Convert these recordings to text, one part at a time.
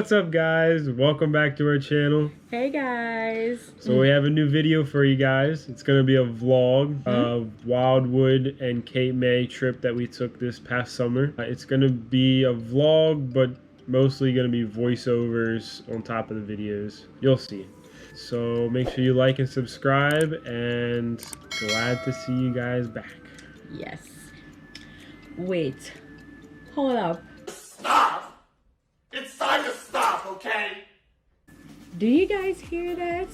What's up, guys? Welcome back to our channel. Hey guys. So we have a new video for you guys. It's gonna be a vlog of Wildwood and Cape May trip that we took this past summer. It's gonna be a vlog, but mostly gonna be voiceovers on top of the videos. You'll see. So make sure you like and subscribe, and glad to see you guys back. Yes. Wait. Hold up. Stop! It's time to stop, okay? Do you guys hear that?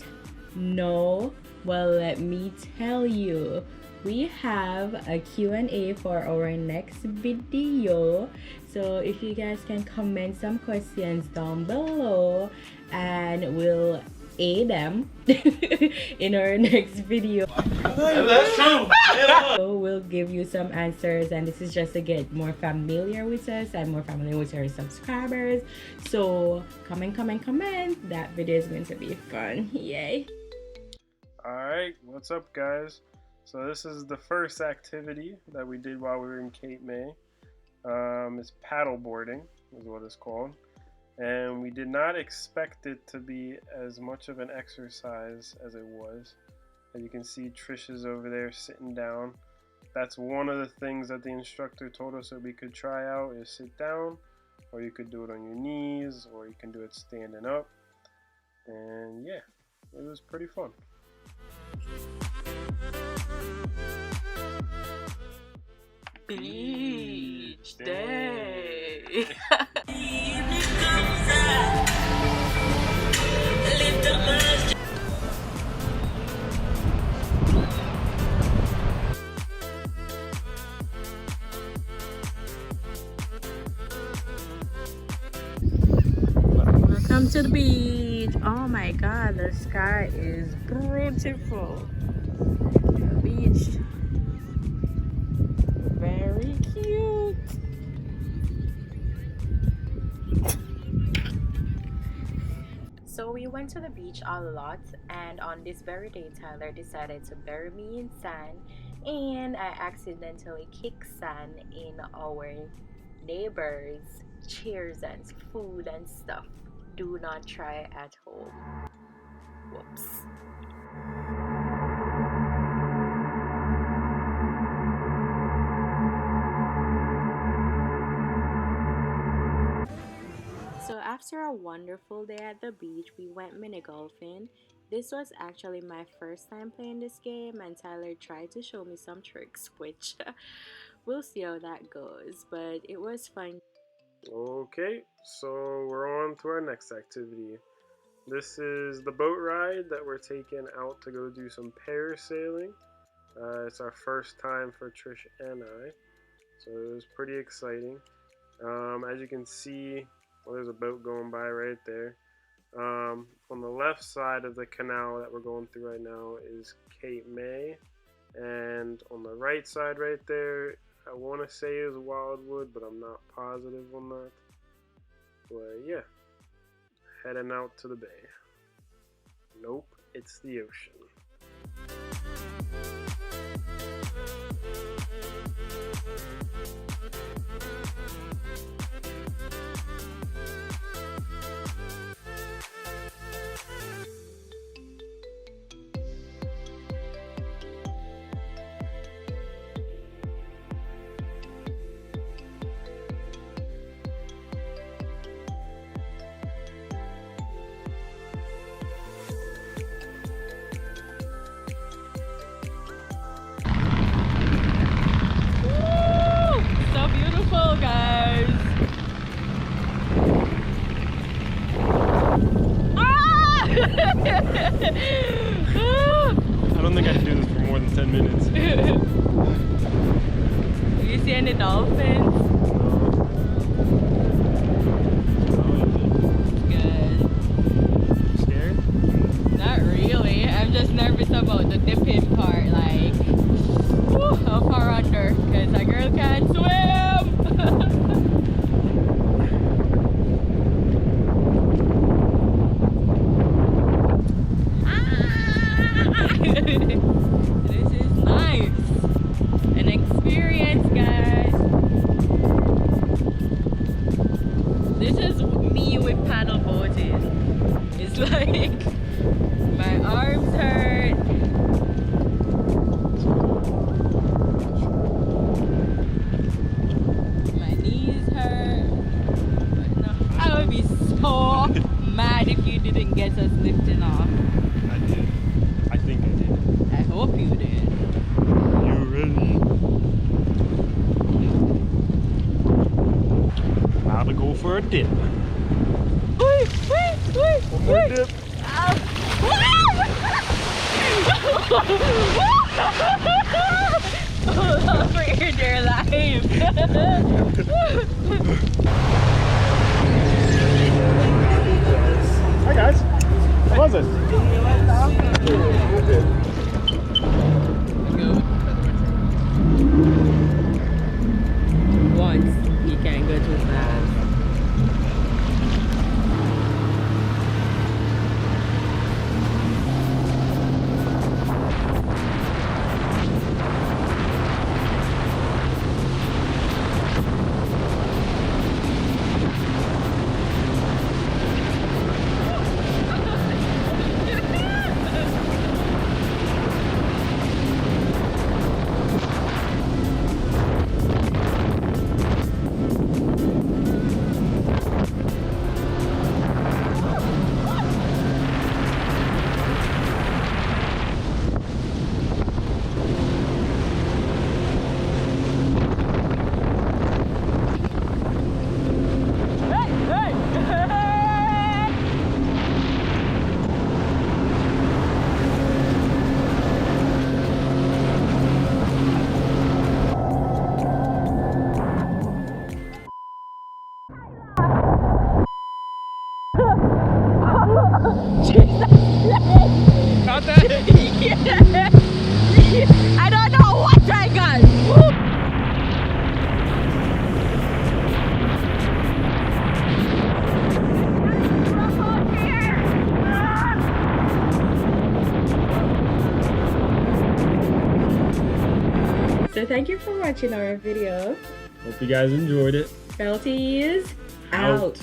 No? Well, let me tell you. We have a Q&A for our next video. So if you guys can comment some questions down below, and we'll A them in our next video. That's true. So we'll give you some answers, and this is just to get more familiar with us and more familiar with our subscribers. So comment. That video is going to be fun. Yay. Alright, what's up, guys? So this is the first activity that we did while we were in Cape May. It's paddle boarding is what it's called. And we did not expect it to be as much of an exercise as it was. As you can see, Trish is over there sitting down. That's one of the things that the instructor told us that we could try out, is sit down, or you could do it on your knees, or you can do it standing up. And yeah, it was pretty fun. Beach day. Welcome to the beach. Oh my god, the sky is beautiful. Beach. Very cute. So we went to the beach a lot, and on this very day Tyler decided to bury me in sand, and I accidentally kicked sand in our neighbors' chairs and food and stuff. Do not try at home. Whoops. So after a wonderful day at the beach, we went mini golfing. This was actually my first time playing this game, and Tyler tried to show me some tricks, which we'll see how that goes, but it was fun. Okay, so we're on to our next activity. This is the boat ride that we're taking out to go do some parasailing. It's our first time for Trish and I, so it was pretty exciting. As you can see, well, there's a boat going by right there. On the left side of the canal that we're going through right now is Cape May, and on the right side right there, I want to say is Wildwood, but I'm not positive on that. But yeah, heading out to the bay. Nope, it's the ocean. I don't think I can do this for more than 10 minutes. Do you see any dolphins? Good. Scared? Not really. I'm just nervous about the dipping part. Like, whew, how far under? Because a girl can't swim. This is nice. An experience, guys. This is me with paddle hope you did. You ready? Now to go for a dip. Wait. One more dip. For your dear life. Hi guys. How was it? Once you can't go too fast. Got that? I don't know what I got. So thank you for watching our video. Hope you guys enjoyed it. Felties out.